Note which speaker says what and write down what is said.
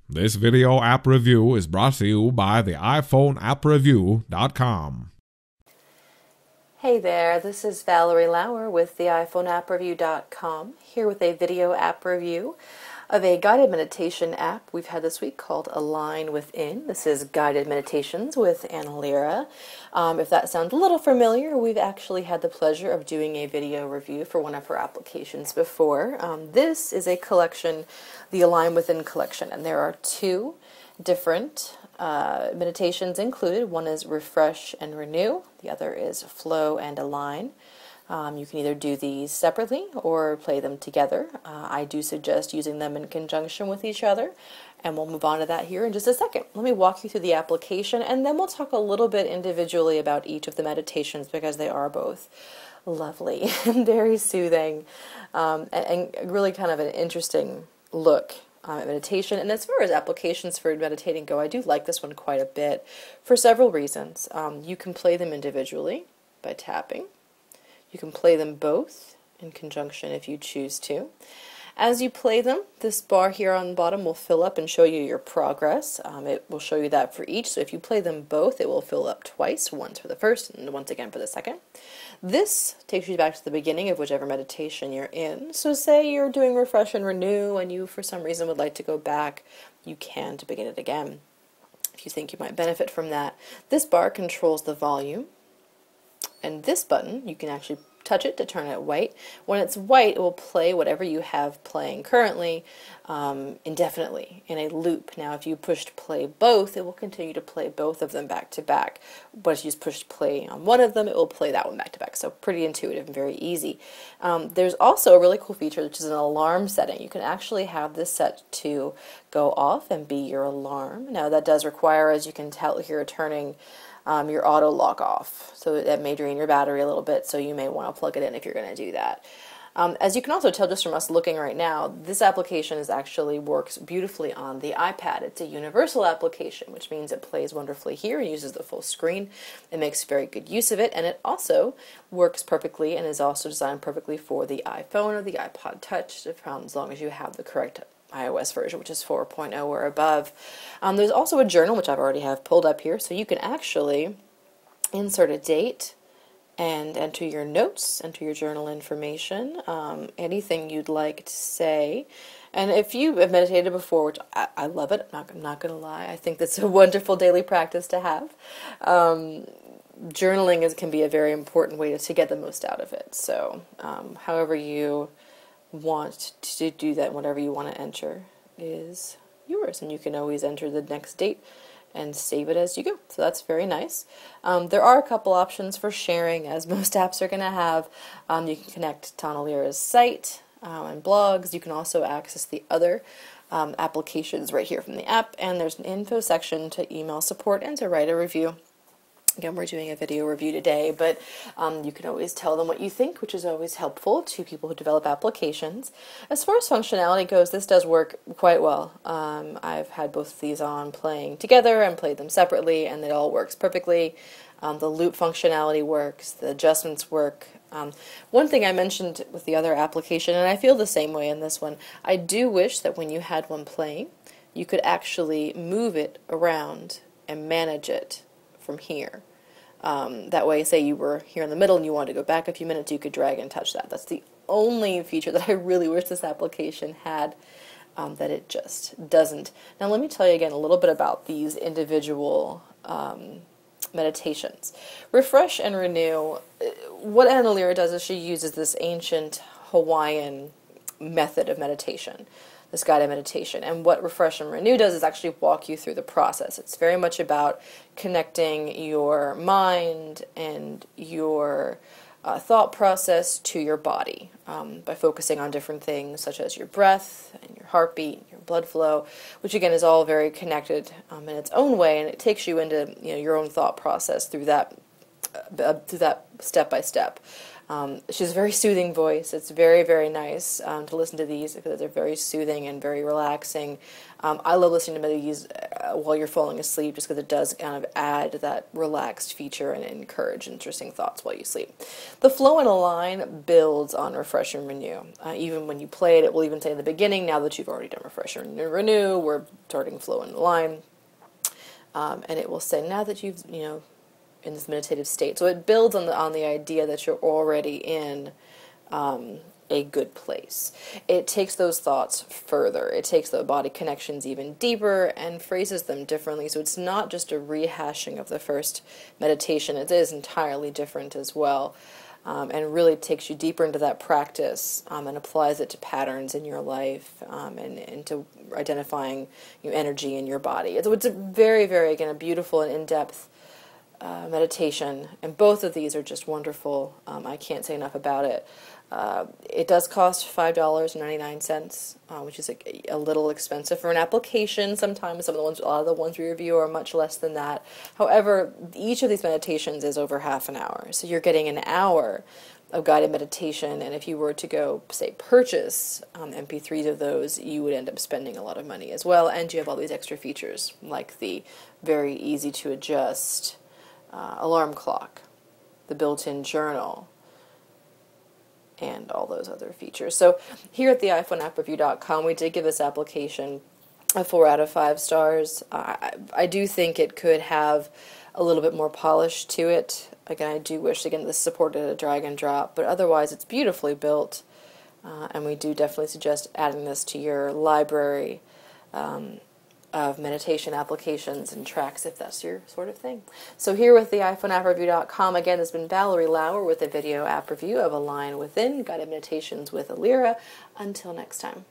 Speaker 1: This video app review is brought to you by the iPhoneAppReview.com.
Speaker 2: Hey there, this is Valerie Lauer with the iPhoneAppReview.com, here with a video app review of a guided meditation app we've had this week called Align Within. This is Guided Meditations with Ahnalira. If that sounds a little familiar, we've actually had the pleasure of doing a video review for one of her applications before. This is a collection, the Align Within collection, and there are two different meditations included. One is Refresh and Renew, the other is Flow and Align. You can either do these separately or play them together. I do suggest using them in conjunction with each other, and we'll move on to that here in just a second. Let me walk you through the application, and then we'll talk a little bit individually about each of the meditations because they are both lovely and very soothing, and really kind of an interesting look at meditation. And as far as applications for meditating go, I do like this one quite a bit for several reasons. You can play them individually by tapping. You can play them both in conjunction if you choose to. As you play them, this bar here on the bottom will fill up and show you your progress. It will show you that for each. So if you play them both, it will fill up twice, once for the first and once again for the second. This takes you back to the beginning of whichever meditation you're in. So say you're doing Refresh and Renew and you for some reason would like to go back, you can to begin it again if you think you might benefit from that. This bar controls the volume. And this button, you can actually touch it to turn it white. When it's white, it will play whatever you have playing currently indefinitely in a loop. Now, if you pushed play both, it will continue to play both of them back to back. But if you just push play on one of them, it will play that one back to back. So pretty intuitive and very easy. There's also a really cool feature, which is an alarm setting. You can actually have this set to go off and be your alarm. Now, that does require, as you can tell here, turning your auto lock off. So that may drain your battery a little bit, so you may want to plug it in if you're going to do that. As you can also tell just from us looking right now, this application actually works beautifully on the iPad. It's a universal application, which means it plays wonderfully here, uses the full screen, it makes very good use of it, and it also works perfectly and is also designed perfectly for the iPhone or the iPod Touch, as long as you have the correct iOS version, which is 4.0 or above. There's also a journal, which I've already have pulled up here, so you can actually insert a date and enter your notes, enter your journal information, anything you'd like to say. And if you have meditated before, which I love it, I'm not going to lie, I think that's a wonderful daily practice to have. Journaling can be a very important way to get the most out of it. So however you want to do that, whatever you want to enter is yours, and you can always enter the next date and save it as you go. So that's very nice. There are a couple options for sharing, as most apps are going to have. You can connect to Ahnalira's site and blogs. You can also access the other applications right here from the app, and there's an info section to email support and to write a review. Again, we're doing a video review today, but you can always tell them what you think, which is always helpful to people who develop applications. As far as functionality goes, this does work quite well. I've had both of these on playing together and played them separately, and it all works perfectly. The loop functionality works, the adjustments work. One thing I mentioned with the other application, and I feel the same way in this one, I do wish that when you had one playing, you could actually move it around and manage it from here. That way, say you were here in the middle and you wanted to go back a few minutes, you could drag and touch that. That's the only feature that I really wish this application had, that it just doesn't. Now let me tell you again a little bit about these individual meditations. Refresh and Renew, what Ahnalira does is she uses this ancient Hawaiian method of meditation, this guided meditation. And what Refresh and Renew does is actually walk you through the process. It's very much about connecting your mind and your thought process to your body by focusing on different things such as your breath and your heartbeat, your blood flow, which again is all very connected in its own way, and it takes you into your own thought process through that step by step. She has a very soothing voice. It's very, very nice to listen to these because they're very soothing and very relaxing. I love listening to these while you're falling asleep just because it does kind of add that relaxed feature and encourage interesting thoughts while you sleep. The flow and align builds on refresh and renew. Even when you play it, it will even say in the beginning, now that you've already done refresh and renew, we're starting flow and align. And it will say, now that you've, in this meditative state. So it builds on the idea that you're already in a good place. It takes those thoughts further. It takes the body connections even deeper and phrases them differently. So it's not just a rehashing of the first meditation. It is entirely different as well. And really takes you deeper into that practice and applies it to patterns in your life and into identifying energy in your body. So it's a very, very, again, a beautiful and in-depth meditation, and both of these are just wonderful. I can't say enough about it. It does cost $5.99, which is a little expensive for an application. Sometimes a lot of the ones we review are much less than that. However, each of these meditations is over half an hour, so you're getting an hour of guided meditation, and if you were to go, say, purchase MP3s of those, you would end up spending a lot of money as well, and you have all these extra features, like the very easy to adjust alarm clock, the built-in journal, and all those other features. So here at the iPhoneAppReview.com, we did give this application a 4 out of 5 stars. I do think it could have a little bit more polish to it. Again, I do wish, again, this supported a drag and drop, but otherwise it's beautifully built, and we do definitely suggest adding this to your library of meditation applications and tracks if that's your sort of thing. So here with the iPhoneAppReview.com, again, this has been Valerie Lauer with a video app review of Align Within, Guided Meditations with Ahnalira. Until next time.